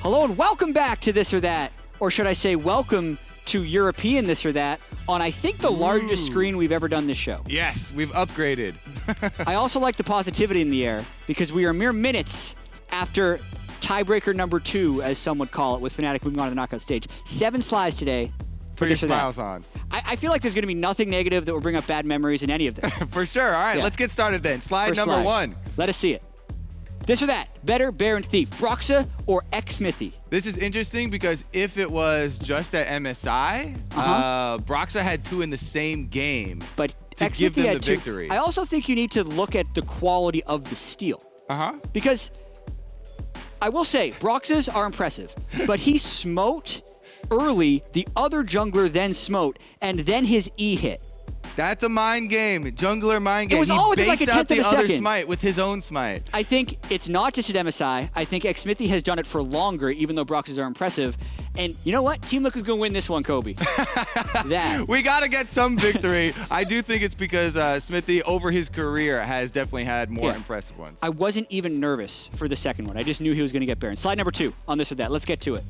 Hello and welcome back to This or That, or should I say welcome to European This or That on, I think, the largest screen we've ever done this show. Yes, we've upgraded. I also like the positivity in the air because we are mere minutes after tiebreaker number 2, as some would call it, with Fnatic moving on to the knockout stage. 7 slides today. Put your smiles on. I feel like there's going to be nothing negative that will bring up bad memories in any of this. For sure. All right, let's get started then. Slide number 1. Let us see it. This or that, better, bear, and thief, Broxa or X-Smithy? This is interesting because if it was just at MSI, Broxa had 2 in the same game but to give them the victory. I also think you need to look at the quality of the steal. Because I will say, Broxas are impressive, but he smote early, the other jungler then smote, and then his E hit. That's a mind game, jungler mind game. It was all within like a tenth of a second. Other smite with his own smite. I think it's not just at MSI. I think X-Smithy has done it for longer, even though Broxas are impressive. And you know what? Team Liquid's going to win this one, Kobe. We got to get some victory. I do think it's because Smithy, over his career, has definitely had more impressive ones. I wasn't even nervous for the second one. I just knew he was going to get Baron. Slide number 2 on This or That. Let's get to it.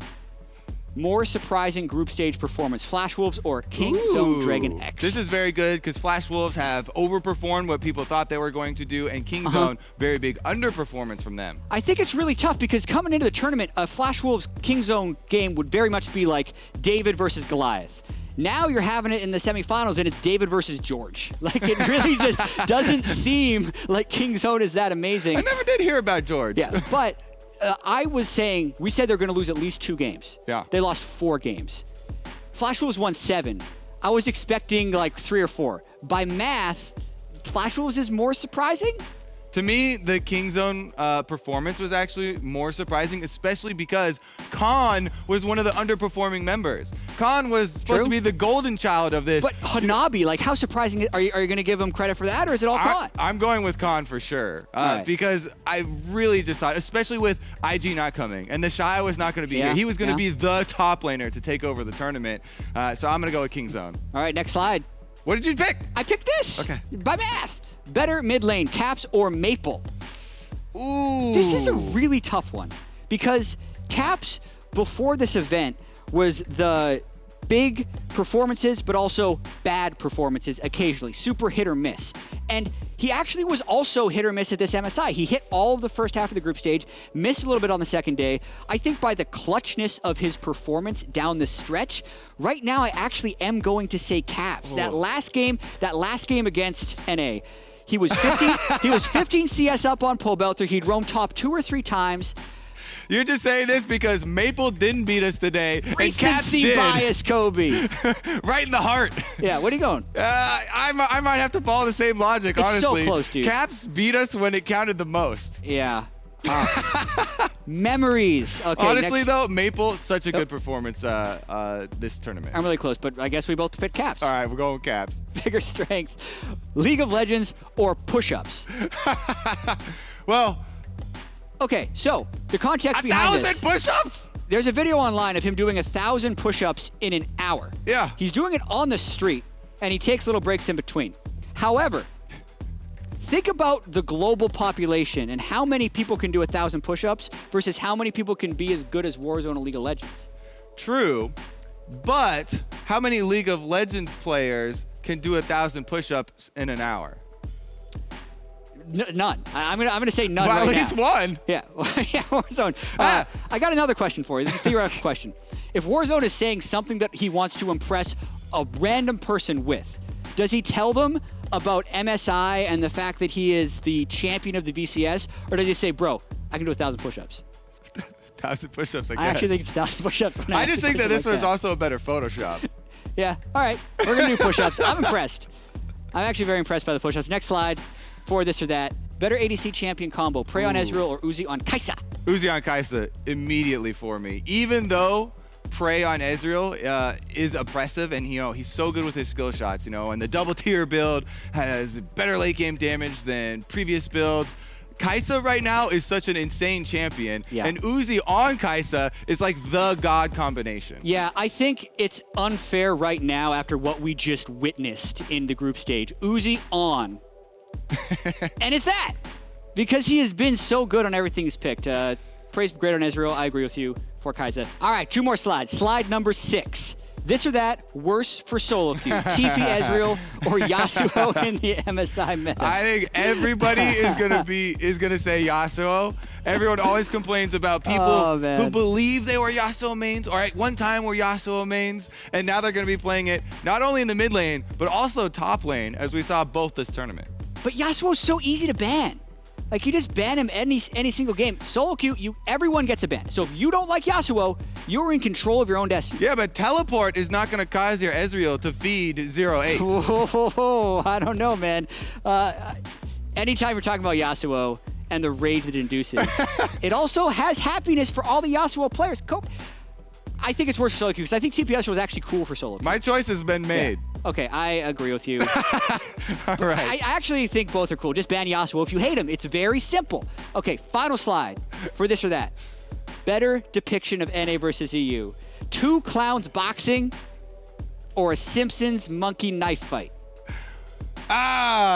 More surprising group stage performance, Flash Wolves or King Zone Dragon X? This is very good because Flash Wolves have overperformed what people thought they were going to do, and King Zone, very big underperformance from them. I think it's really tough because coming into the tournament, a Flash Wolves King Zone game would very much be like David versus Goliath. Now you're having it in the semifinals and it's David versus George. Like, it really just doesn't seem like King Zone is that amazing. I never did hear about George. Yeah, but I was saying, we said they're going to lose at least 2 games. Yeah. They lost 4 games. Flash Wolves won 7. I was expecting like 3 or 4. By math, Flash Wolves is more surprising. To me, the King Zone performance was actually more surprising, especially because Khan was one of the underperforming members. Khan was supposed to be the golden child of this. But Hanabi, like, how surprising are you going to give him credit for that, or is it all Khan? I'm going with Khan for sure, because I really just thought, especially with IG not coming, and the Shy was not going to be here. He was going to be the top laner to take over the tournament, so I'm going to go with King Zone. All right, next slide. What did you pick? I picked this. Okay. By math. Better mid lane, Caps or Maple? Ooh. This is a really tough one because Caps, before this event, was the big performances, but also bad performances occasionally, super hit or miss. And he actually was also hit or miss at this MSI. He hit all of the first half of the group stage, missed a little bit on the second day. I think by the clutchness of his performance down the stretch, right now I actually am going to say Caps. That last game against NA, he was 15 CS up on Pole Belter. He'd roam top 2 or 3 times. You're just saying this because Maple didn't beat us today, and Caps did. Bias, Kobe. Right in the heart. Yeah, what are you going? I might have to follow the same logic, honestly. It's so close, dude. Caps beat us when it counted the most. Yeah. Memories. Okay. Honestly, though, Maple, such a good performance this tournament. I'm really close, but I guess we both picked Caps. All right, we're going with Caps. Bigger strength. League of Legends or push-ups? Well, okay, so the context behind this. 1,000 push-ups? There's a video online of him doing 1,000 push-ups in an hour. Yeah. He's doing it on the street, and he takes little breaks in between. However, think about the global population and how many people can do 1,000 push-ups versus how many people can be as good as Warzone and League of Legends. True, but how many League of Legends players can do 1,000 push-ups in an hour? None. I'm gonna say none. Well, right at least now. one. Yeah, yeah. Warzone. I got another question for you. This is a theoretical question. If Warzone is saying something that he wants to impress a random person with, does he tell them about MSI and the fact that he is the champion of the VCS, or does he say, "Bro, I can do 1,000 push-ups"? 1,000 push-ups, I guess. I actually think it's 1,000 push-ups. I just think that this was also a better Photoshop. Yeah. All right. We're gonna do push-ups. I'm impressed. I'm actually very impressed by the push-ups. Next slide. For This or That. Better ADC champion combo, Prey on Ezreal or Uzi on Kai'Sa? Uzi on Kai'Sa immediately for me. Even though Prey on Ezreal is oppressive, and he's so good with his skill shots, and the double tier build has better late game damage than previous builds. Kai'Sa right now is such an insane champion, and Uzi on Kai'Sa is like the god combination. Yeah, I think it's unfair right now after what we just witnessed in the group stage. Uzi on. And it's that. Because he has been so good on everything he's picked. Praise great on Ezreal, I agree with you. for Kaiser. All right, 2 more slides. Slide number 6. This or that, worse for solo queue. TP Ezreal or Yasuo in the MSI meta. I think everybody is gonna say Yasuo. Everyone always complains about people who believe they were Yasuo mains, or at one time were Yasuo mains, and now they're gonna be playing it not only in the mid lane, but also top lane, as we saw both this tournament. But Yasuo's so easy to ban. Like, you just ban him any single game. Solo queue, everyone gets a ban. So if you don't like Yasuo, you're in control of your own destiny. Yeah, but teleport is not going to cause your Ezreal to feed 0-8. Whoa, I don't know, man. Anytime you're talking about Yasuo and the rage that it induces, it also has happiness for all the Yasuo players. I think it's worse for solo queue because I think TPS was actually cool for solo queue. My choice has been made. Yeah. Okay, I agree with you. All right. I actually think both are cool. Just ban Yasuo if you hate him. It's very simple. Okay, final slide for this or that. Better depiction of NA versus EU. 2 clowns boxing or a Simpsons monkey knife fight?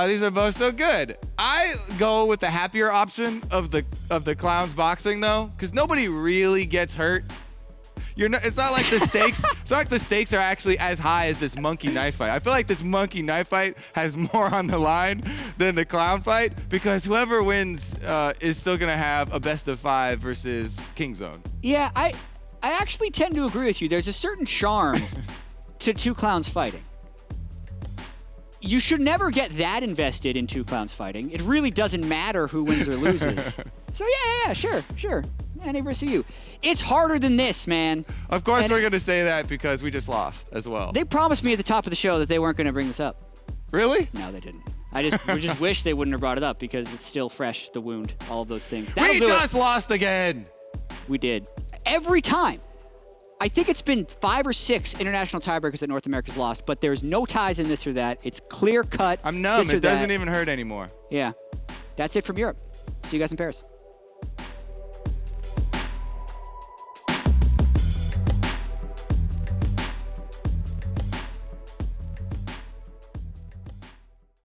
These are both so good. I go with the happier option of the clowns boxing though, because nobody really gets hurt. It's not like the stakes. It's not like the stakes are actually as high as this monkey knife fight. I feel like this monkey knife fight has more on the line than the clown fight because whoever wins is still gonna have a best of 5 versus Kingzone. Yeah, I actually tend to agree with you. There's a certain charm to 2 clowns fighting. You should never get that invested in 2 clowns fighting. It really doesn't matter who wins or loses. So yeah, sure. NA versus EU. It's harder than this, man. Of course we're going to say that because we just lost as well. They promised me at the top of the show that they weren't going to bring this up. Really? No, they didn't. We just wish they wouldn't have brought it up because it's still fresh, the wound, all of those things. We just lost again. We did. Every time. I think it's been 5 or 6 international tiebreakers that North America's lost, but there's no ties in this or that. It's clear cut. I'm numb. It doesn't even hurt anymore. Yeah. That's it from Europe. See you guys in Paris.